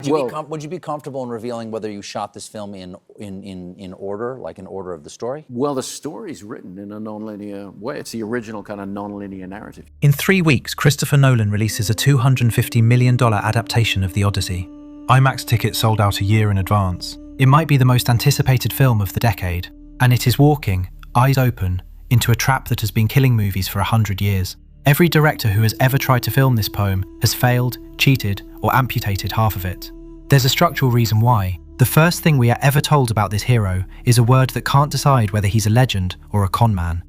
Would you be comfortable in revealing whether you shot this film in order, like in order of the story? Well, the story's written in a non-linear way. It's the original kind of non-linear narrative. In 3 weeks, Christopher Nolan releases a $250 million adaptation of The Odyssey. IMAX tickets sold out a year in advance. It might be the most anticipated film of the decade, and it is walking, eyes open, into a trap that has been killing movies for 100 years. Every director who has ever tried to film this poem has failed, cheated, or amputated half of it. There's a structural reason why. The first thing we are ever told about this hero is a word that can't decide whether he's a legend or a con man.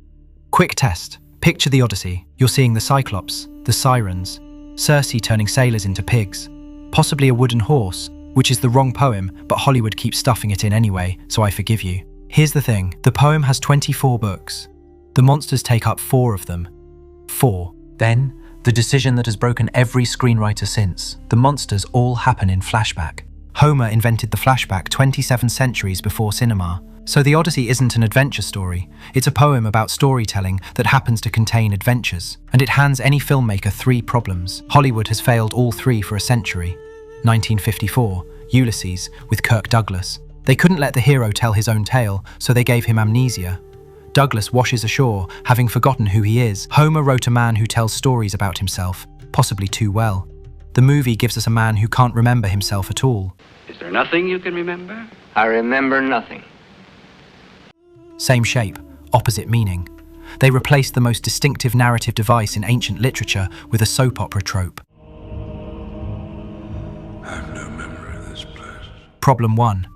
Quick test. Picture the Odyssey. You're seeing the Cyclops, the Sirens, Circe turning sailors into pigs, possibly a wooden horse, which is the wrong poem, but Hollywood keeps stuffing it in anyway, so I forgive you. Here's the thing. The poem has 24 books. The monsters take up 4 of them. 4. Then, the decision that has broken every screenwriter since. The monsters all happen in flashback. Homer invented the flashback 27 centuries before cinema. So The Odyssey isn't an adventure story. It's a poem about storytelling that happens to contain adventures. And it hands any filmmaker 3 problems. Hollywood has failed all 3 for a century. 1954, Ulysses, with Kirk Douglas. They couldn't let the hero tell his own tale, so they gave him amnesia. Douglas washes ashore, having forgotten who he is. Homer wrote a man who tells stories about himself, possibly too well. The movie gives us a man who can't remember himself at all. Is there nothing you can remember? I remember nothing. Same shape, opposite meaning. They replaced the most distinctive narrative device in ancient literature with a soap opera trope. I have no memory of this place. Problem 1.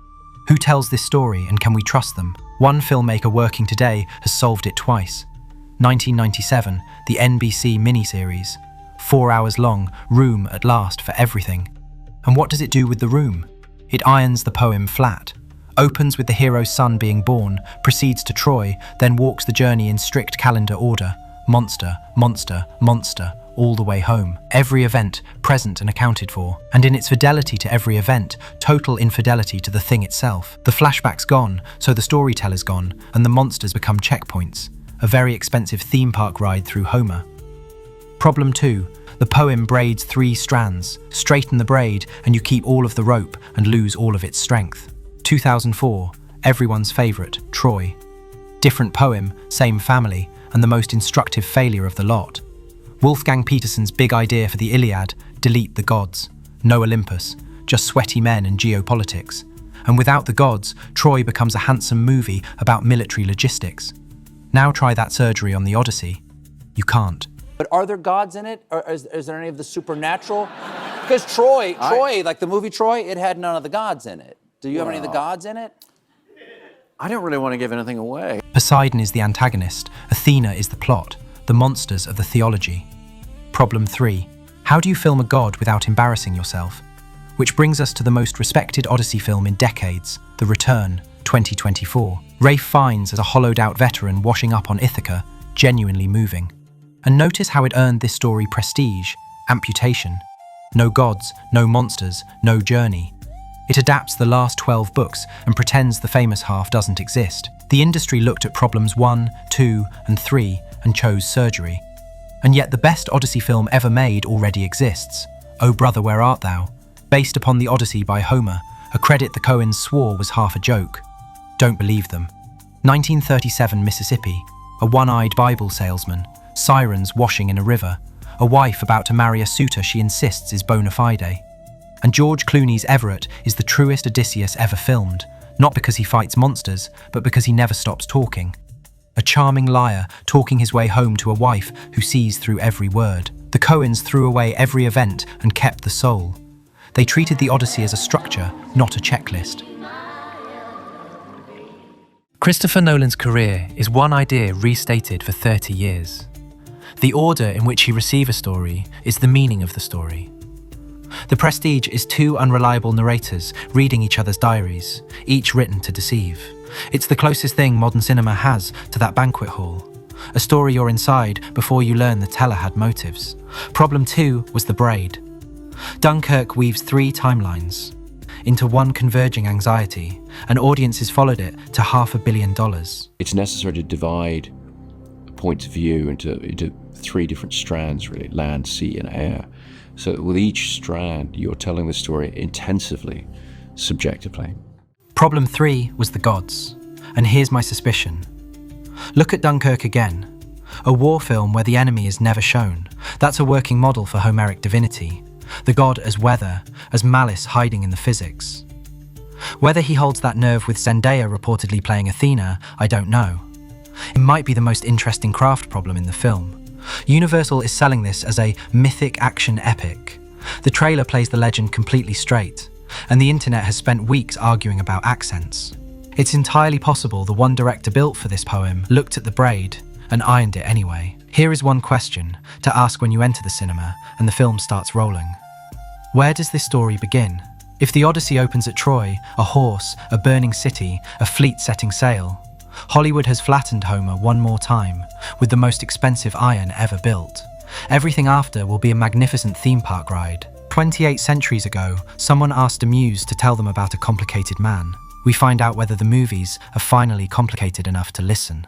Who tells this story and can we trust them? One filmmaker working today has solved it twice. 1997, the NBC miniseries. 4 hours long, room at last for everything. And what does it do with the room? It irons the poem flat. Opens with the hero's son being born, proceeds to Troy, then walks the journey in strict calendar order. Monster, monster, monster, all the way home. Every event present and accounted for. And in its fidelity to every event, total infidelity to the thing itself. The flashback's gone, so the storyteller's gone, and the monsters become checkpoints. A very expensive theme park ride through Homer. Problem 2. The poem braids 3 strands. Straighten the braid, and you keep all of the rope and lose all of its strength. 2004. Everyone's favourite, Troy. Different poem, same family, and the most instructive failure of the lot. Wolfgang Petersen's big idea for the Iliad, delete the gods. No Olympus, just sweaty men and geopolitics. And without the gods, Troy becomes a handsome movie about military logistics. Now try that surgery on the Odyssey. You can't. But are there gods in it? Or is there any of the supernatural? Because Troy, like the movie Troy, it had none of the gods in it. Do you have any of the gods in it? I don't really want to give anything away. Poseidon is the antagonist, Athena is the plot, the monsters are the theology. Problem 3. How do you film a god without embarrassing yourself? Which brings us to the most respected Odyssey film in decades, The Return, 2024. Ralph Fiennes as a hollowed-out veteran washing up on Ithaca, genuinely moving. And notice how it earned this story prestige, amputation. No gods, no monsters, no journey. It adapts the last 12 books and pretends the famous half doesn't exist. The industry looked at problems 1, 2, and 3 and chose surgery. And yet the best Odyssey film ever made already exists. O Brother, Where Art Thou? Based upon the Odyssey by Homer, a credit the Coens swore was half a joke. Don't believe them. 1937 Mississippi, a one-eyed Bible salesman, sirens washing in a river, a wife about to marry a suitor she insists is bona fide. And George Clooney's Everett is the truest Odysseus ever filmed, not because he fights monsters, but because he never stops talking. A charming liar talking his way home to a wife who sees through every word. The Coens threw away every event and kept the soul. They treated the Odyssey as a structure, not a checklist. Christopher Nolan's career is one idea restated for 30 years. The order in which he receives a story is the meaning of the story. The prestige is 2 unreliable narrators reading each other's diaries, each written to deceive. It's the closest thing modern cinema has to that banquet hall. A story you're inside before you learn the teller had motives. Problem 2 was the braid. Dunkirk weaves 3 timelines into one converging anxiety, and audiences followed it to $500 million. It's necessary to divide points of view into 3 different strands, really, land, sea, and air. So with each strand, you're telling the story intensively, subjectively. Problem 3 was the gods. And here's my suspicion. Look at Dunkirk again. A war film where the enemy is never shown. That's a working model for Homeric divinity. The god as weather, as malice hiding in the physics. Whether he holds that nerve with Zendaya reportedly playing Athena, I don't know. It might be the most interesting craft problem in the film. Universal is selling this as a mythic action epic. The trailer plays the legend completely straight, and the internet has spent weeks arguing about accents. It's entirely possible the one director built for this poem looked at the braid and ironed it anyway. Here is one question to ask when you enter the cinema and the film starts rolling. Where does this story begin? If the Odyssey opens at Troy, a horse, a burning city, a fleet setting sail, Hollywood has flattened Homer one more time with the most expensive iron ever built. Everything after will be a magnificent theme park ride. 28 centuries ago, someone asked a muse to tell them about a complicated man. We find out whether the movies are finally complicated enough to listen.